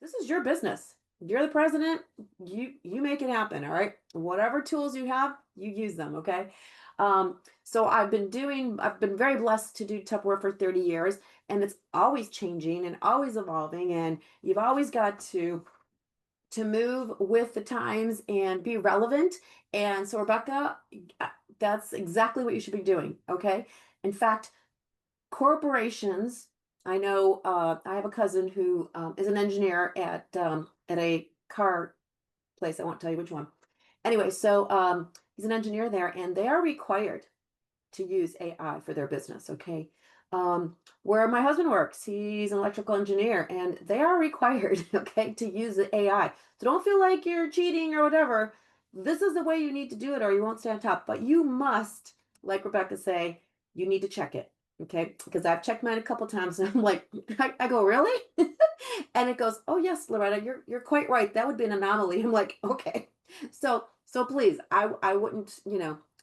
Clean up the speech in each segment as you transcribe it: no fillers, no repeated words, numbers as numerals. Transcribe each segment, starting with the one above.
this is your business. You're the president. You make it happen. All right. Whatever tools you have, you use them. Okay. So I've been very blessed to do Tupperware for 30 years, and it's always changing and always evolving. And you've always got to move with the times and be relevant. And so, Rebecca, uh, that's exactly what you should be doing. Okay. In fact, corporations, I know, I have a cousin who is an engineer at a car place. I won't tell you which one. Anyway, so he's an engineer there, and they are required to use AI for their business. Okay. Where my husband works, he's an electrical engineer, and they are required, okay, to use the AI. So don't feel like you're cheating or whatever. This is the way you need to do it, or you won't stay on top. But you must, like Rebecca say, you need to check it, okay? Because I've checked mine a couple times, and I'm like, I go, really? And it goes, oh yes, Loretta, you're quite right. That would be an anomaly. I'm like, okay. So please, I wouldn't,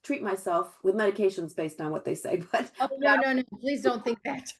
treat myself with medications based on what they say, but Oh, no, no, no, please don't think that.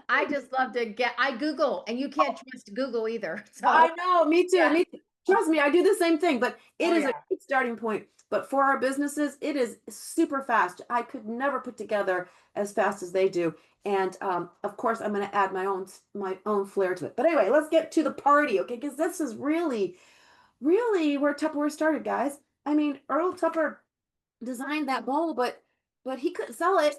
I just love to I Google, and you can't trust Google either, so I know, me too, yeah. me too. Trust me, I do the same thing, but it Oh, is a yeah. great starting point. But for our businesses, it is super fast. I could never put together as fast as they do. And of course, I'm going to add my own flair to it. But anyway, let's get to the party, okay? Because this is really, really where Tupperware started, guys. I mean, Earl Tupper designed that bowl, but he couldn't sell it.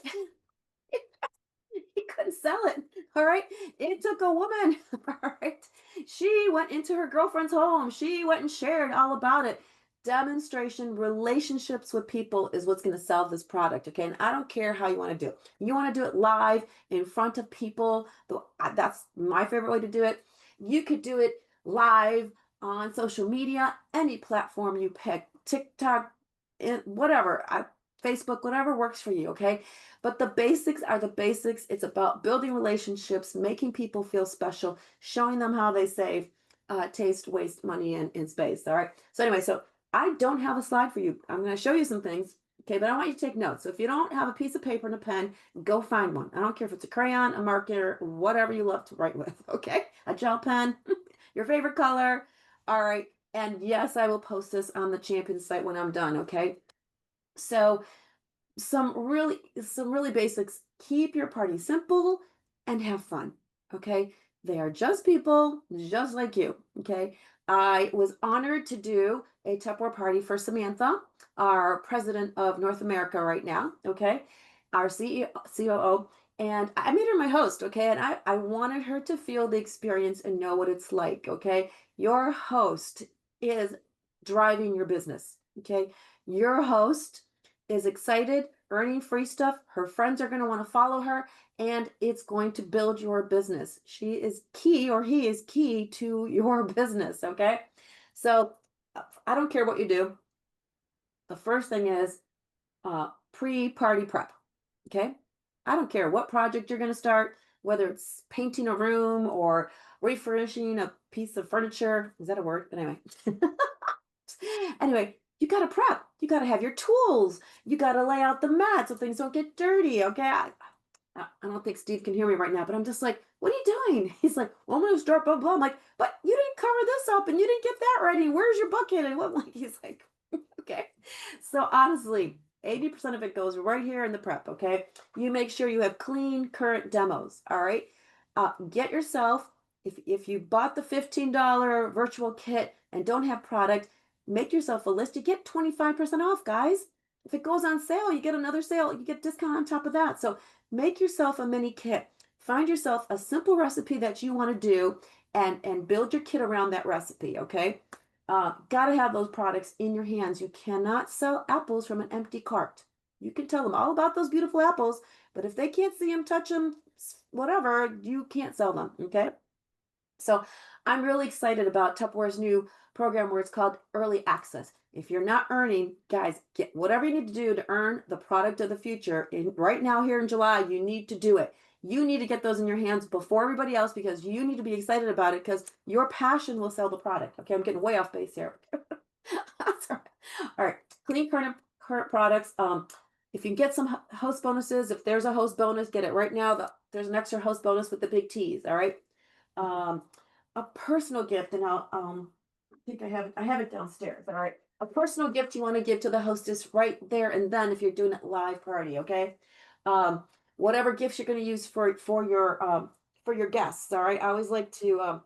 He couldn't sell it. All right. It took a woman. All right. She went into her girlfriend's home. She went and shared all about it. Demonstration, relationships with people is what's going to sell this product. Okay. And I don't care how you want to do it. You want to do it live in front of people. That's my favorite way to do it. You could do it live on social media, any platform you pick, TikTok, whatever, Facebook, whatever works for you. Okay. But the basics are the basics. It's about building relationships, making people feel special, showing them how they save, taste, waste, money, and space. All right. So anyway, so I don't have a slide for you. I'm going to show you some things. Okay, but I want you to take notes. So if you don't have a piece of paper and a pen, go find one. I don't care if it's a crayon, a marker, whatever you love to write with. Okay, a gel pen, your favorite color. All right. And yes, I will post this on the champion site when I'm done. Okay. So some really basics. Keep your party simple and have fun. Okay. They are just people just like you. Okay. I was honored to do a Tupperware party for Samantha, our president of North America right now. Okay. Our CEO, COO. And I made her my host. Okay. And I wanted her to feel the experience and know what it's like. Okay. Your host is driving your business. Okay. Your host is excited, earning free stuff. Her friends are going to want to follow her, and it's going to build your business. She is key, or he is key to your business. Okay. So I don't care what you do. The first thing is pre party prep. Okay. I don't care what project you're going to start, whether it's painting a room or refurnishing a piece of furniture. Is that a word? But anyway. Anyway, you got to prep. You got to have your tools. You got to lay out the mat so things don't get dirty. Okay. I don't think Steve can hear me right now, but I'm just like, what are you doing? He's like, well, I'm going to start blah, blah. I'm like, but you didn't cover this up and you didn't get that ready. Where's your bucket? And what, like, he's like, okay. So honestly, 80% of it goes right here in the prep. Okay. You make sure you have clean, current demos. All right. Get yourself, if you bought the $15 virtual kit and don't have product, make yourself a list. You get 25% off, guys. If it goes on sale, you get another sale, you get discount on top of that. So make yourself a mini kit. Find yourself a simple recipe that you want to do, and build your kit around that recipe. Okay. Got to have those products in your hands. You cannot sell apples from an empty cart. You can tell them all about those beautiful apples, but if they can't see them, touch them, whatever, you can't sell them. Okay. So I'm really excited about Tupperware's new program where it's called Early Access. If you're not earning, guys, get whatever you need to do to earn the product of the future. Right now, here in July, you need to do it. You need to get those in your hands before everybody else, because you need to be excited about it, because your passion will sell the product. Okay, I'm getting way off base here. That's all right. All right, clean current products. If you can get some host bonuses, if there's a host bonus, get it right now. There's an extra host bonus with the big T's. All right. Um, a personal gift, and I think I have it downstairs. All right. A personal gift you want to give to the hostess right there and then if you're doing it live party, okay? Um, whatever gifts you're going to use for your guests, all right? I always like to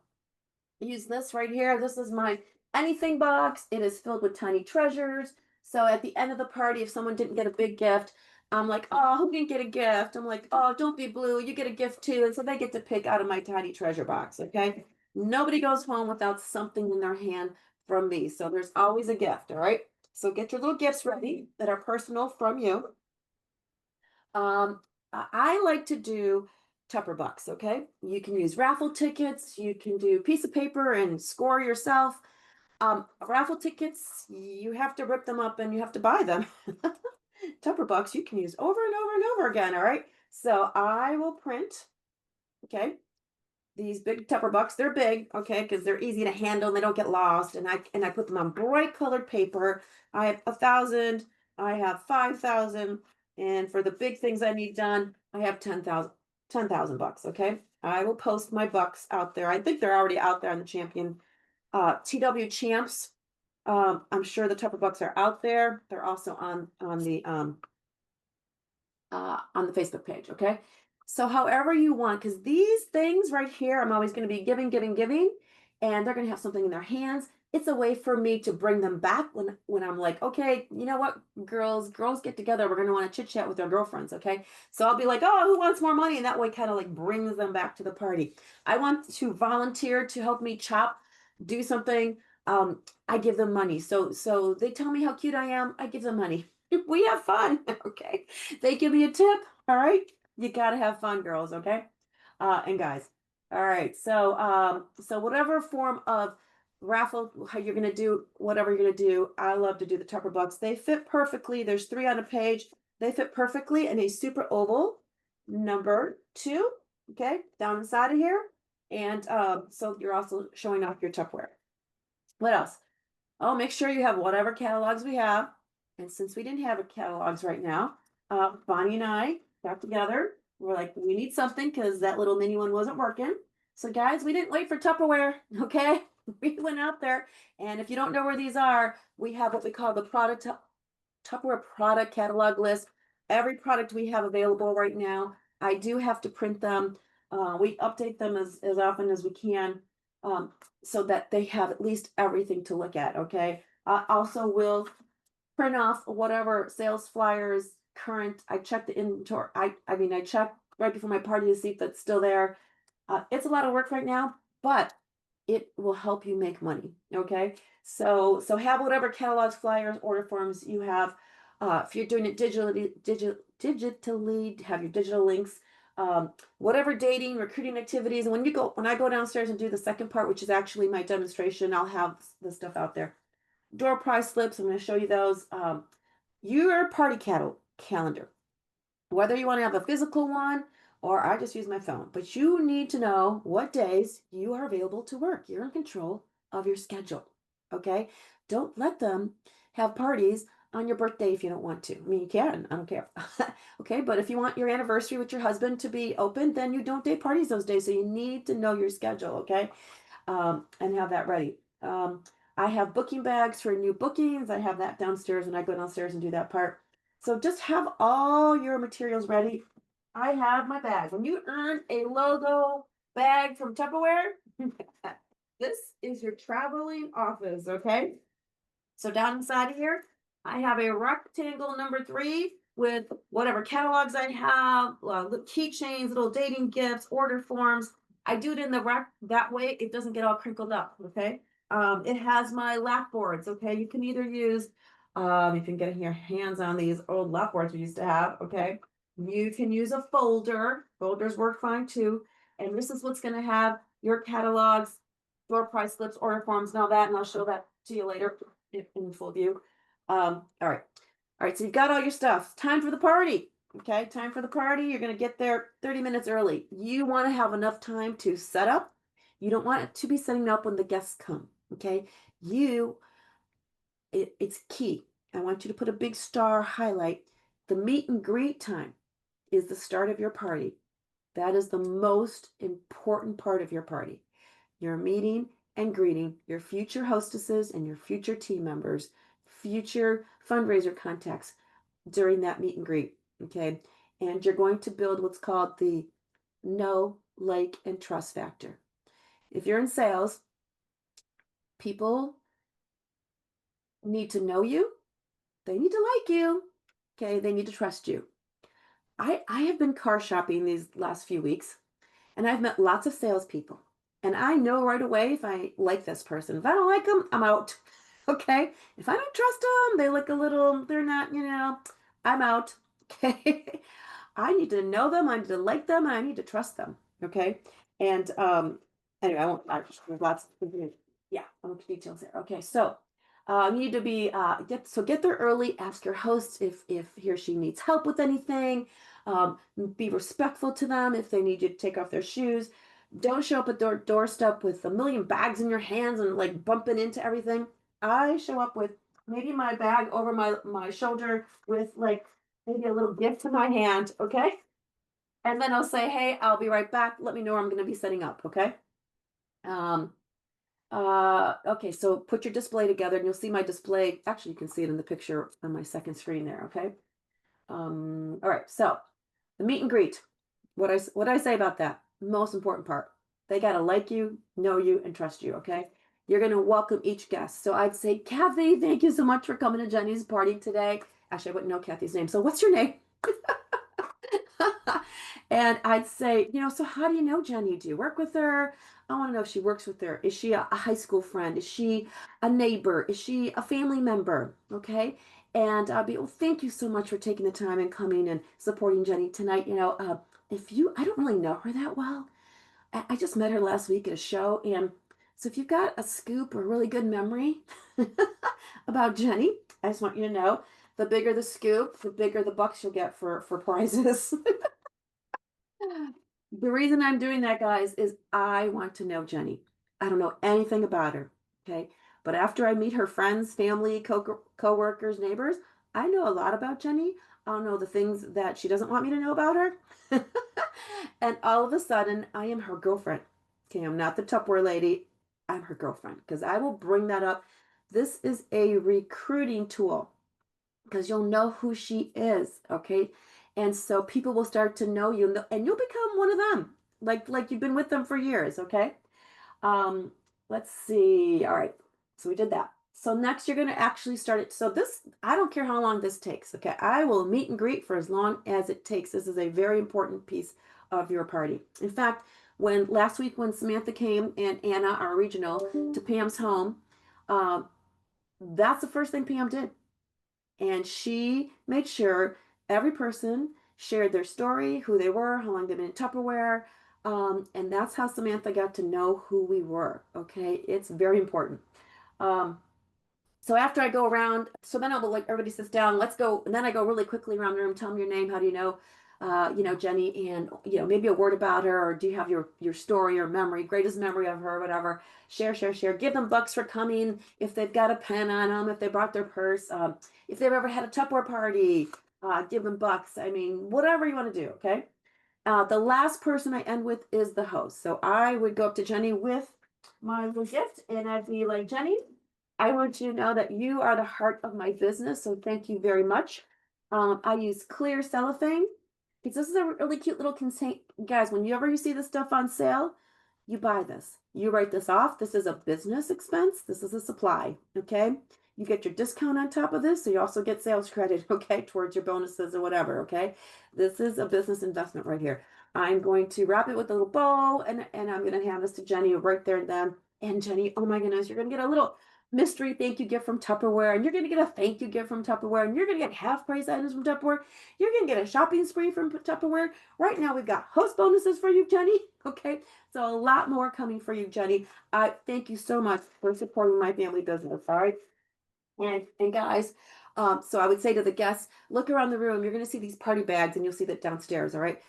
use this right here. This is my anything box. It is filled with tiny treasures. So at the end of the party, if someone didn't get a big gift, I'm like, oh, who didn't get a gift? I'm like, oh, don't be blue. You get a gift too. And so they get to pick out of my tiny treasure box. Okay. Nobody goes home without something in their hand from me. So there's always a gift. All right. So get your little gifts ready that are personal from you. Um, I like to do Tupper bucks, okay? You can use raffle tickets, you can do piece of paper and score yourself. Raffle tickets, you have to rip them up and you have to buy them. Tupper bucks you can use over and over and over again, all right? So I will print, okay? These big Tupper bucks, they're big, okay, because they're easy to handle and they don't get lost. And I put them on bright colored paper. I have 1,000, I have 5,000, and for the big things I need done, I have 10,000 bucks. Okay, I will post my bucks out there. I think they're already out there on the champion TW champs. I'm sure the Tupper bucks are out there. They're also on the Facebook page. Okay. So, however you want, because these things right here, I'm always going to be giving, giving, giving, and they're going to have something in their hands. It's a way for me to bring them back when I'm like, okay, you know what, girls get together. We're going to want to chit chat with their girlfriends. Okay. So I'll be like, oh, who wants more money? And that way kind of like brings them back to the party. I want to volunteer to help me chop, do something. I give them money. So they tell me how cute I am. I give them money. We have fun. Okay. They give me a tip. All right. You gotta have fun, girls, okay? And guys. All right. So whatever form of raffle, how you're gonna do whatever you're gonna do, I love to do the Tupper bucks. They fit perfectly. There's 3 on a page. They fit perfectly in a super oval number 2. Okay, down inside of here. And so you're also showing off your Tupperware. What else? Oh, make sure you have whatever catalogs we have. And since we didn't have a catalogs right now, Bonnie and I got together. We're like, we need something because that little mini one wasn't working. So, guys, we didn't wait for Tupperware. Okay. We went out there. And if you don't know where these are, we have what we call the Tupperware product catalog list. Every product we have available right now. I do have to print them. We update them as often as we can um, so that they have at least everything to look at. Okay. I also will print off whatever sales flyers current. I check the inventory. I mean, I check right before my party to see if that's still there. It's a lot of work right now, but it will help you make money. Okay. So have whatever catalogs, flyers, order forms you have. If you're doing it digitally, have your digital links. Whatever dating, recruiting activities. And when I go downstairs and do the second part, which is actually my demonstration, I'll have the stuff out there. Door prize slips. I'm going to show you those. Your party calendar, whether you want to have a physical one or I just use my phone, but you need to know what days you are available to work. You're in control of your schedule. Okay. Don't let them have parties on your birthday if you don't want to. I mean, you can, I don't care. Okay. But if you want your anniversary with your husband to be open, then you don't date parties those days. So you need to know your schedule. Okay. And have that ready. I have booking bags for new bookings. I have that downstairs when I go downstairs and do that part. So just have all your materials ready. I have my bag. When you earn a logo bag from Tupperware, this is your traveling office, okay? So down inside of here, I have a rectangle number 3 with whatever catalogs I have, little keychains, little dating gifts, order forms. I do it in the rack that way it doesn't get all crinkled up. Okay. It has my lap boards. Okay. You can either use, if you can get your hands on these old lap boards we used to have. Okay. You can use a folder. Folders work fine too. And this is what's going to have your catalogs, door price slips, order forms, and all that. And I'll show that to you later in full view. All right. All right. So you've got all your stuff. Time for the party. Okay. Time for the party. You're going to get there 30 minutes early. You want to have enough time to set up. You don't want it to be setting up when the guests come. Okay. It's key. I want you to put a big star highlight. The meet and greet time is the start of your party. That is the most important part of your party. You're meeting and greeting your future hostesses and your future team members, future fundraiser contacts during that meet and greet. Okay. And you're going to build what's called the know, like, and trust factor. If you're in sales, people need to know you, they need to like you, okay, they need to trust you. I have been car shopping these last few weeks, and I've met lots of salespeople. And I know right away if I like this person. If I don't like them, I'm out. Okay. If I don't trust them, they look a little, they're not, I'm out. Okay. I need to know them. I need to like them. And I need to trust them. Okay. And anyway, I won't, there's lots of, yeah, I won't details there. Okay. So you need to be get there early. Ask your host if he or she needs help with anything. Um, be respectful to them if they need you to take off their shoes. Don't show up at their doorstep with a million bags in your hands and like bumping into everything. I show up with maybe my bag over my shoulder with like maybe a little gift in my hand, okay? And then I'll say, "Hey, I'll be right back. Let me know where I'm going to be setting up," okay? Um, okay, so put your display together and you'll see my display. Actually, you can see it in the picture on my second screen there, okay? All right, so the meet and greet. What I say about that? Most important part. They gotta like you, know you, and trust you, okay? You're gonna welcome each guest. So I'd say, Kathy, thank you so much for coming to Jenny's party today. Actually, I wouldn't know Kathy's name. So what's your name? And I'd say, so how do you know Jenny? Do you work with her? I want to know if she works with her. Is she a high school friend? Is she a neighbor? Is she a family member? Okay. And I'll be, well, thank you so much for taking the time and coming and supporting Jenny tonight. I don't really know her that well. I just met her last week at a show. And so if you've got a scoop or a really good memory about Jenny, I just want you to know the bigger the scoop, the bigger the bucks you'll get for prizes. The reason I'm doing that, guys, is I want to know Jenny. I don't know anything about her, okay? But after I meet her friends, family, co-workers, neighbors, I know a lot about Jenny. I'll know the things that she doesn't want me to know about her. And all of a sudden, I am her girlfriend. Okay, I'm not the Tupperware lady. I'm her girlfriend because I will bring that up. This is a recruiting tool because you'll know who she is, okay? And so people will start to know you and you'll become one of them. Like you've been with them for years, okay? Um let's see. All right. So we did that. So next you're going to actually start it. So this I don't care how long this takes, okay? I will meet and greet for as long as it takes. This is a very important piece of your party. In fact, when last week when Samantha came and Anna, our regional, to Pam's home, um, that's the first thing Pam did and she made sure every person shared their story, who they were, how long they've been in Tupperware. And that's how Samantha got to know who we were. Okay. It's very important. Um, so after I go around, so then I'll like everybody sits down, let's go. And then I go really quickly around the room, tell them your name, how do Jenny, and maybe a word about her, or do you have your story or memory, greatest memory of her, whatever. Share. Give them bucks for coming if they've got a pen on them, if they brought their purse, if they've ever had a Tupperware party, give them bucks. I mean, whatever you want to do, okay? The last person I end with is the host. So I would go up to Jenny with my little gift and I'd be like, Jenny, I want you to know that you are the heart of my business. So thank you very much. I use clear cellophane because this is a really cute little contain. Guys, whenever you see this stuff on sale, you buy this. You write this off. This is a business expense. This is a supply. Okay. You get your discount on top of this. So you also get sales credit, okay, towards your bonuses or whatever. Okay. This is a business investment right here. I'm going to wrap it with a little bow and I'm going to hand this to Jenny right there and then. And Jenny, oh my goodness, you're going to get a little mystery thank you gift from Tupperware, and you're going to get a thank you gift from Tupperware, and you're going to get half price items from Tupperware. You're going to get a shopping spree from Tupperware. Right now, we've got host bonuses for you, Jenny. Okay, so a lot more coming for you, Jenny. I thank you so much for supporting my family business. All right, and guys. So I would say to the guests, look around the room. You're going to see these party bags, and you'll see that downstairs. All right.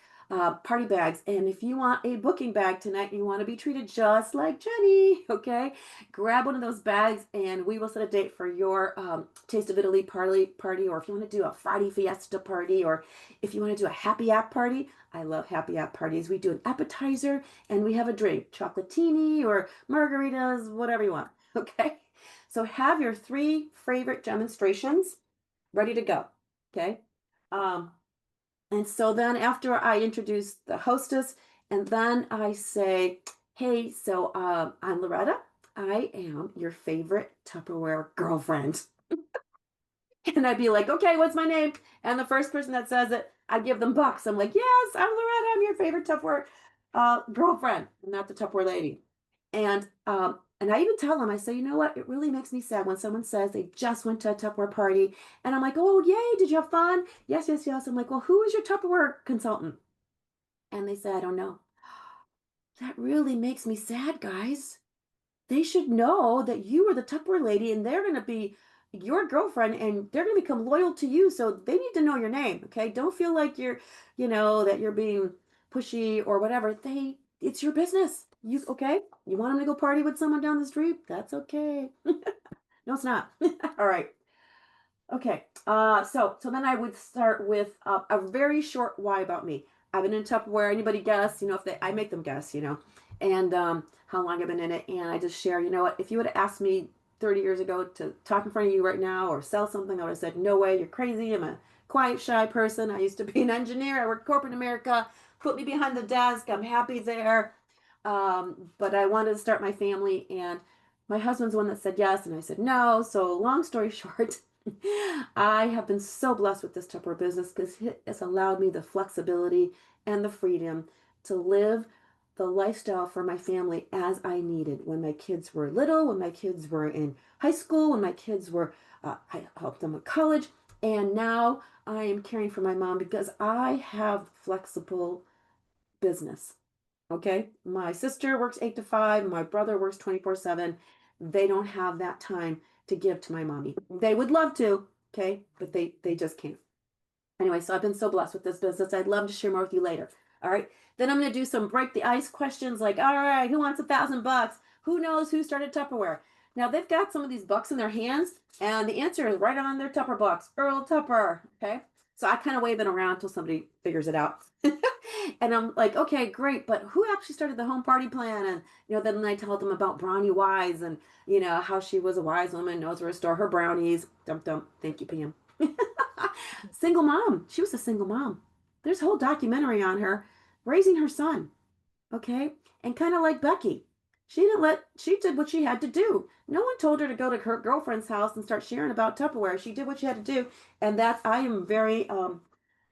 party bags. And if you want a booking bag tonight, you want to be treated just like Jenny, okay? Grab one of those bags and we will set a date for your Taste of Italy party, or if you want to do a Friday fiesta party, or if you want to do a happy app party. I love happy app parties. We do an appetizer and we have a drink, chocolatini or margaritas, whatever you want, okay? So have your three favorite demonstrations ready to go, okay? Um, and so then after I introduce the hostess, and then I say, hey, so I'm Loretta. I am your favorite Tupperware girlfriend. And I'd be like, okay, what's my name? And the first person that says it, I give them bucks. I'm like, yes, I'm Loretta. I'm your favorite Tupperware girlfriend, not the Tupperware lady. And I even tell them, I say, you know what? It really makes me sad when someone says they just went to a Tupperware party. And I'm like, oh, yay, did you have fun? Yes, yes, yes. I'm like, well, who is your Tupperware consultant? And they say, I don't know. That really makes me sad, guys. They should know that you are the Tupperware lady and they're going to be your girlfriend and they're going to become loyal to you. So they need to know your name. Okay. Don't feel like that you're being pushy or whatever. It's your business. Okay. You want them to go party with someone down the street? That's okay. No, it's not. All right. Okay. So then I would start with a very short why about me. I've been in Tupperware. Anybody guess? If I make them guess, and how long I've been in it. And I just share, you know what? If you would have asked me 30 years ago to talk in front of you right now or sell something, I would have said, no way, you're crazy. I'm a quiet, shy person. I used to be an engineer. I worked corporate America. Put me behind the desk. I'm happy there. But I wanted to start my family, and my husband's the one that said yes, and I said no. So long story short, I have been so blessed with this Tupperware business because it has allowed me the flexibility and the freedom to live the lifestyle for my family as I needed. When my kids were little, when my kids were in high school, when my kids were, I helped them with college, and now I am caring for my mom because I have flexible business. Okay. My sister works 8 to 5. My brother works 24/7. They don't have that time to give to my mommy. They would love to. Okay. But they just can't. Anyway, so I've been so blessed with this business. I'd love to share more with you later. All right. Then I'm going to do some break the ice questions like, all right, who wants $1,000? Who knows who started Tupperware? Now they've got some of these bucks in their hands, and the answer is right on their Tupper box, Earl Tupper. Okay. So I kind of wave it around until somebody figures it out. And I'm like, okay, great, but who actually started the home party plan? And then I tell them about Brownie Wise and how she was a wise woman, knows where to store her brownies. Dum dum. Thank you, Pam. Single mom. She was a single mom. There's a whole documentary on her raising her son. Okay. And kind of like Becky. She did what she had to do. No one told her to go to her girlfriend's house and start sharing about Tupperware. She did what she had to do. And I am very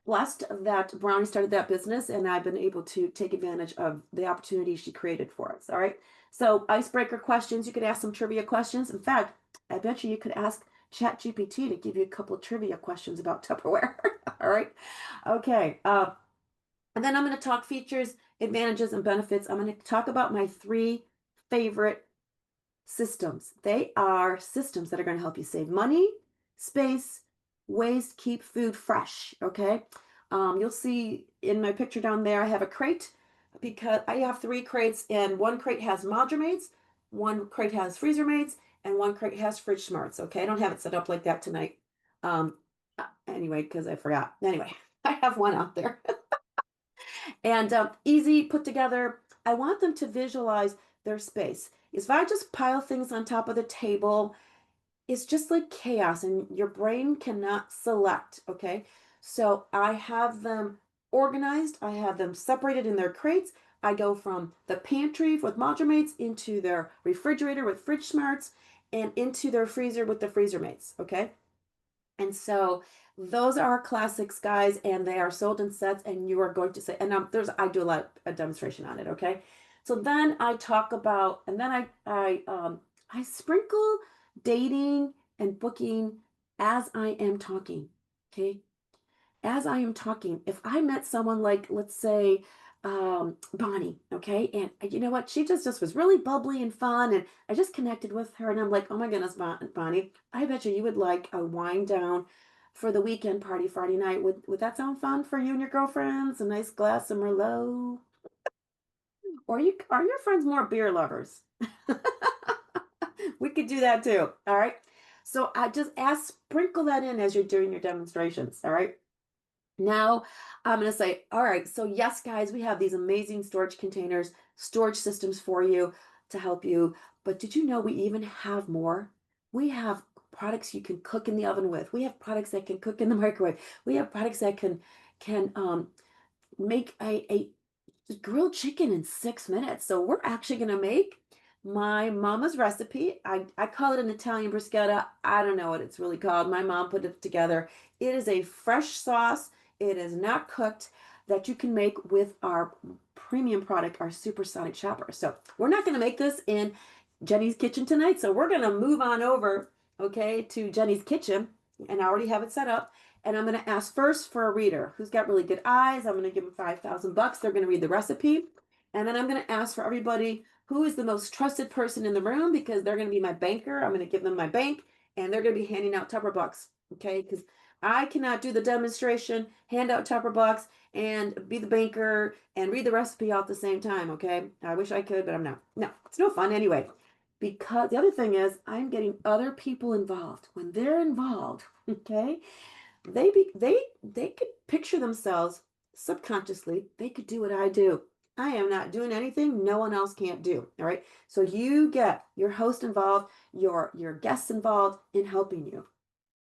blessed that Brownie started that business and I've been able to take advantage of the opportunity she created for us. All right. So icebreaker questions. You could ask some trivia questions. In fact, I bet you could ask ChatGPT to give you a couple of trivia questions about Tupperware. All right. Okay. And then I'm going to talk features, advantages, and benefits. I'm going to talk about my three favorite systems. They are systems that are going to help you save money, space, waste, keep food fresh. Okay. You'll see in my picture down there, I have a crate because I have three crates, and one crate has module mates, one crate has freezer mates, and one crate has fridge smarts. Okay. I don't have it set up like that tonight. Anyway, because I forgot. Anyway, I have one out there. And easy put together. I want them to visualize their space. If I just pile things on top of the table, it's just like chaos and your brain cannot select. Okay. So I have them organized, I have them separated in their crates. I go from the pantry with module mates into their refrigerator with fridge smarts and into their freezer with the freezer mates. Okay. And so those are classics, guys, and they are sold in sets. And you are going to say, and I do a lot of demonstration on it. Okay, so then I talk about, and then I sprinkle dating and booking as I am talking. Okay, as I am talking, if I met someone like, let's say, Bonnie, okay, and you know what, she just was really bubbly and fun, and I just connected with her, and I'm like, oh my goodness, Bonnie, I bet you would like a wind down, for the weekend party Friday night. Would that sound fun for you and your girlfriends? A nice glass of Merlot? Or you are your friends more beer lovers? We could do that too. All right. So I just ask, sprinkle that in as you're doing your demonstrations. All right. Now I'm going to say, all right, so yes, guys, we have these amazing storage containers, storage systems for you to help you. But did you know we even have more? We have products you can cook in the oven with. We have products that can cook in the microwave. We have products that can make a grilled chicken in 6 minutes. So we're actually going to make my mama's recipe. I call it an Italian bruschetta. I don't know what it's really called. My mom put it together. It is a fresh sauce. It is not cooked that you can make with our premium product, our supersonic chopper. So we're not going to make this in Jenny's kitchen tonight. So we're going to move on over, okay, to Jenny's kitchen. And I already have it set up. And I'm going to ask first for a reader who's got really good eyes. I'm going to give them 5,000 bucks. They're going to read the recipe. And then I'm going to ask for everybody who is the most trusted person in the room because they're going to be my banker. I'm going to give them my bank and they're going to be handing out Tupper bucks. Okay. Because I cannot do the demonstration, hand out Tupper bucks, and be the banker and read the recipe all at the same time. Okay. I wish I could, but I'm not. No, it's no fun anyway. Because the other thing is, I'm getting other people involved. When they're involved, okay, they could picture themselves subconsciously. They could do what I do. I am not doing anything no one else can't do. All right. So you get your host involved, your guests involved in helping you.